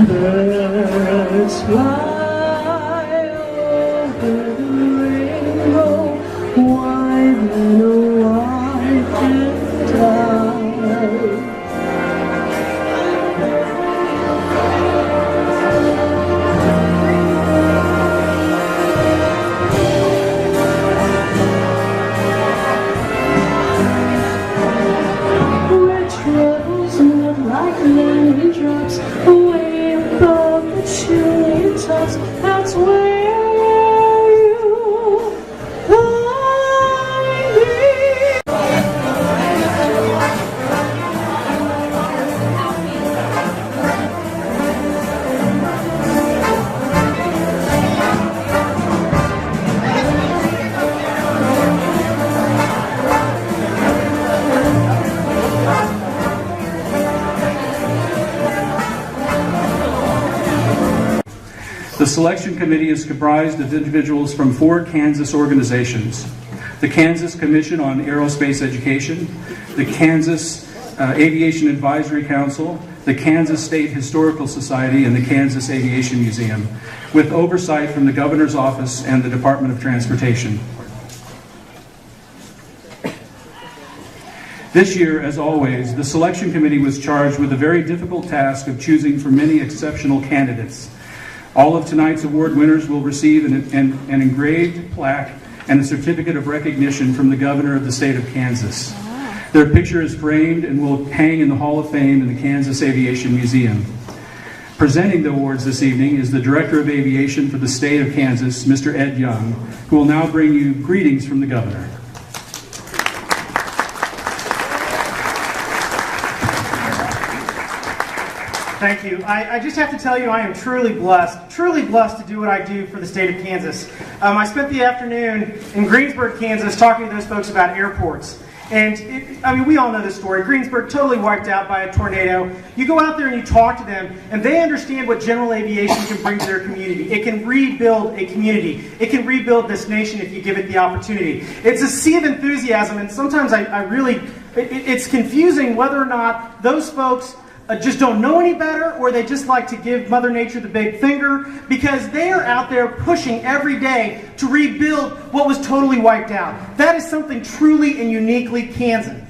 Birds fly over the rainbow, white and white and die. Where troubles look like raindrops away above the chimney tops, that's where you find me. The selection committee is comprised of individuals from 4 Kansas organizations: the Kansas Commission on Aerospace Education, the Kansas Aviation Advisory Council, the Kansas State Historical Society, and the Kansas Aviation Museum, with oversight from the Governor's Office and the Department of Transportation. This year, as always, the selection committee was charged with the very difficult task of choosing from many exceptional candidates. All of tonight's award winners will receive an engraved plaque and a certificate of recognition from the Governor of the state of Kansas. Their picture is framed and will hang in the Hall of Fame in the Kansas Aviation Museum. Presenting the awards this evening is the Director of Aviation for the state of Kansas, Mr. Ed Young, who will now bring you greetings from the Governor. Thank you. I just have to tell you I am truly blessed to do what I do for the state of Kansas. I spent the afternoon in Greensburg, Kansas, talking to those folks about airports. And we all know this story. Greensburg totally wiped out by a tornado. You go out there and you talk to them, and they understand what general aviation can bring to their community. It can rebuild a community. It can rebuild this nation if you give it the opportunity. It's a sea of enthusiasm, and sometimes it's confusing whether or not those folks just don't know any better, or they just like to give Mother Nature the big finger, because they are out there pushing every day to rebuild what was totally wiped out. That is something truly and uniquely Kansan.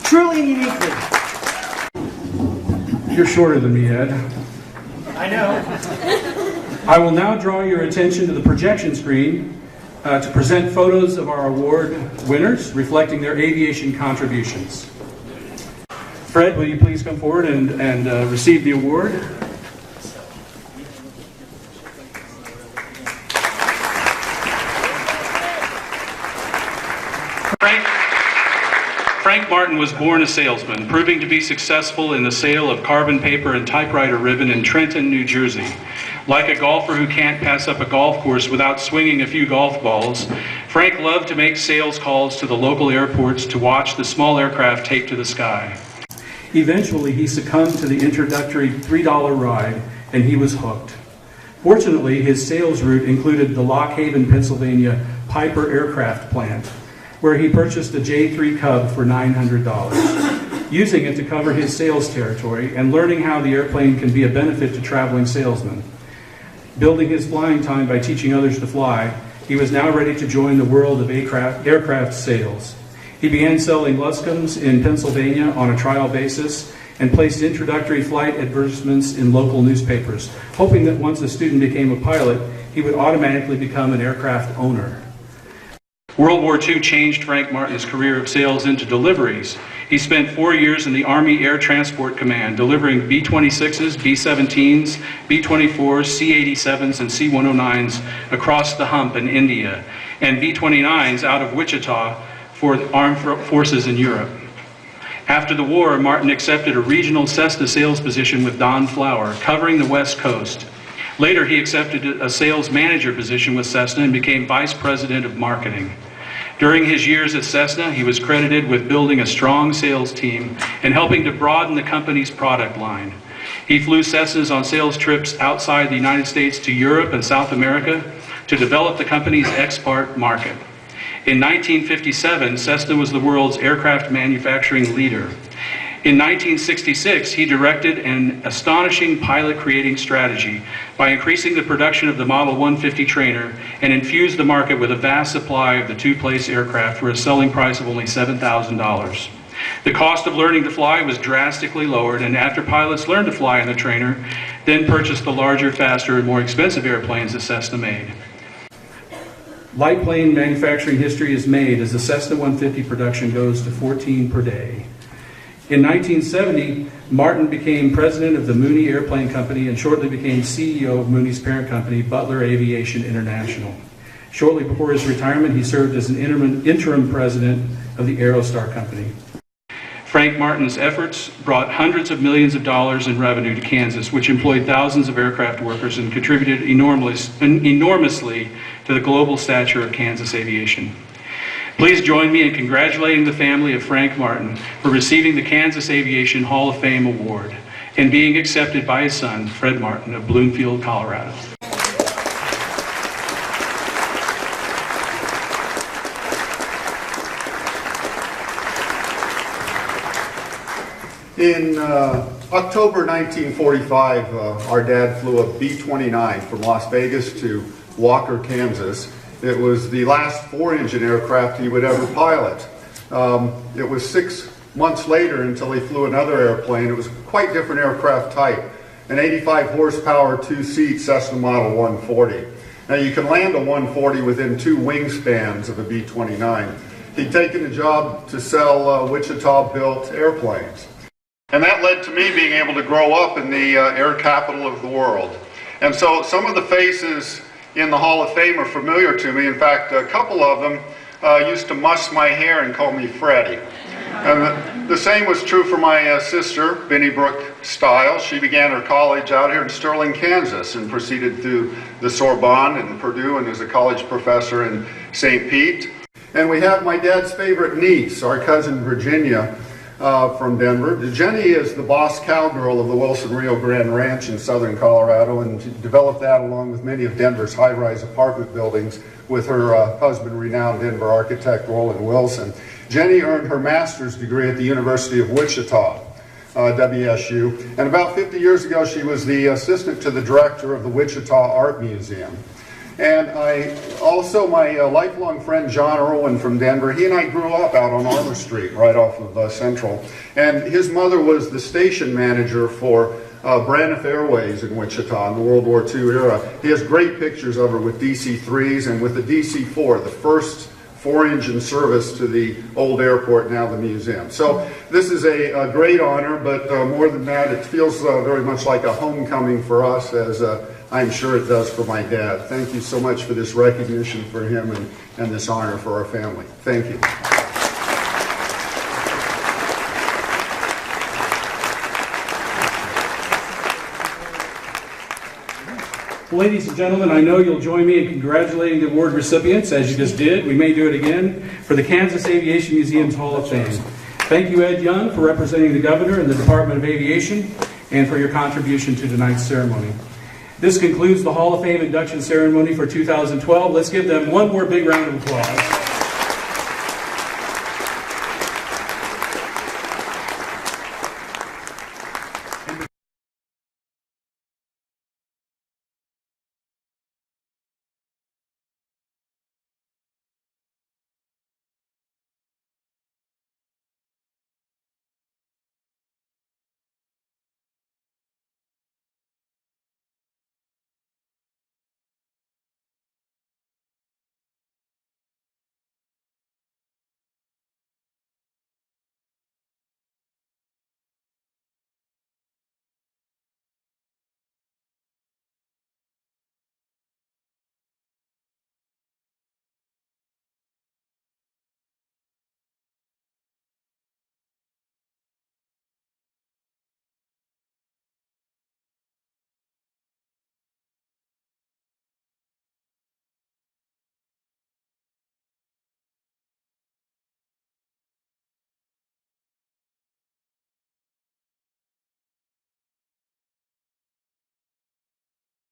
Truly and uniquely. You're shorter than me, Ed. I know. I will now draw your attention to the projection screen to present photos of our award winners reflecting their aviation contributions. Fred, will you please come forward and receive the award? Frank Martin was born a salesman, proving to be successful in the sale of carbon paper and typewriter ribbon in Trenton, New Jersey. Like a golfer who can't pass up a golf course without swinging a few golf balls, Frank loved to make sales calls to the local airports to watch the small aircraft take to the sky. Eventually, he succumbed to the introductory $3 ride, and he was hooked. Fortunately, his sales route included the Lock Haven, Pennsylvania Piper Aircraft Plant, where he purchased a J3 Cub for $900, using it to cover his sales territory and learning how the airplane can be a benefit to traveling salesmen. Building his flying time by teaching others to fly, he was now ready to join the world of aircraft sales. He began selling Luscombs in Pennsylvania on a trial basis and placed introductory flight advertisements in local newspapers, hoping that once a student became a pilot, he would automatically become an aircraft owner. World War II changed Frank Martin's career of sales into deliveries. He spent 4 years in the Army Air Transport Command, delivering B-26s, B-17s, B-24s, C-87s, and C-109s across the hump in India, and B-29s out of Wichita for armed forces in Europe. After the war, Martin accepted a regional Cessna sales position with Don Flower, covering the West Coast. Later, he accepted a sales manager position with Cessna and became vice president of marketing. During his years at Cessna, he was credited with building a strong sales team and helping to broaden the company's product line. He flew Cessnas on sales trips outside the United States to Europe and South America to develop the company's export market. In 1957, Cessna was the world's aircraft manufacturing leader. In 1966, he directed an astonishing pilot-creating strategy by increasing the production of the Model 150 trainer and infused the market with a vast supply of the two-place aircraft for a selling price of only $7,000. The cost of learning to fly was drastically lowered, and after pilots learned to fly on the trainer, then purchased the larger, faster, and more expensive airplanes that Cessna made. Light plane manufacturing history is made as the Cessna 150 production goes to 14 per day. In 1970, Martin became president of the Mooney Airplane Company and shortly became CEO of Mooney's parent company, Butler Aviation International. Shortly before his retirement, he served as an interim president of the Aerostar Company. Frank Martin's efforts brought hundreds of millions of dollars in revenue to Kansas, which employed thousands of aircraft workers and contributed enormously to the global stature of Kansas aviation. Please join me in congratulating the family of Frank Martin for receiving the Kansas Aviation Hall of Fame Award and being accepted by his son, Fred Martin of Bloomfield, Colorado. In October 1945, our dad flew a B-29 from Las Vegas to Walker, Kansas. It was the last four-engine aircraft he would ever pilot. It was 6 months later until he flew another airplane. It was quite different aircraft type, an 85 horsepower, two-seat Cessna Model 140. Now you can land a 140 within 2 wingspans of a B-29. He'd taken a job to sell Wichita-built airplanes. And that led to me being able to grow up in the air capital of the world. And so some of the faces in the Hall of Fame are familiar to me. In fact, a couple of them used to muss my hair and call me Freddie. And the same was true for my sister, Benny Brooke Stiles. She began her college out here in Sterling, Kansas, and proceeded through the Sorbonne and Purdue and is a college professor in St. Pete. And we have my dad's favorite niece, our cousin Virginia, from Denver. Jenny is the boss cowgirl of the Wilson Rio Grande Ranch in southern Colorado, and she developed that along with many of Denver's high-rise apartment buildings with her husband, renowned Denver architect Roland Wilson. Jenny earned her master's degree at the University of Wichita, WSU, and about 50 years ago she was the assistant to the director of the Wichita Art Museum. And my lifelong friend John Irwin from Denver, he and I grew up out on Armour Street, right off of Central. And his mother was the station manager for Braniff Airways in Wichita in the World War II era. He has great pictures of her with DC-3s and with the DC-4, the first four-engine service to the old airport, now the museum. So this is a great honor, but more than that, it feels very much like a homecoming for us, as I'm sure it does for my dad. Thank you so much for this recognition for him and this honor for our family. Thank you. Ladies and gentlemen, I know you'll join me in congratulating the award recipients, as you just did. We may do it again for the Kansas Aviation Museum's Hall of Fame. Thank you, Ed Young, for representing the Governor and the Department of Aviation, and for your contribution to tonight's ceremony. This concludes the Hall of Fame induction ceremony for 2012. Let's give them one more big round of applause.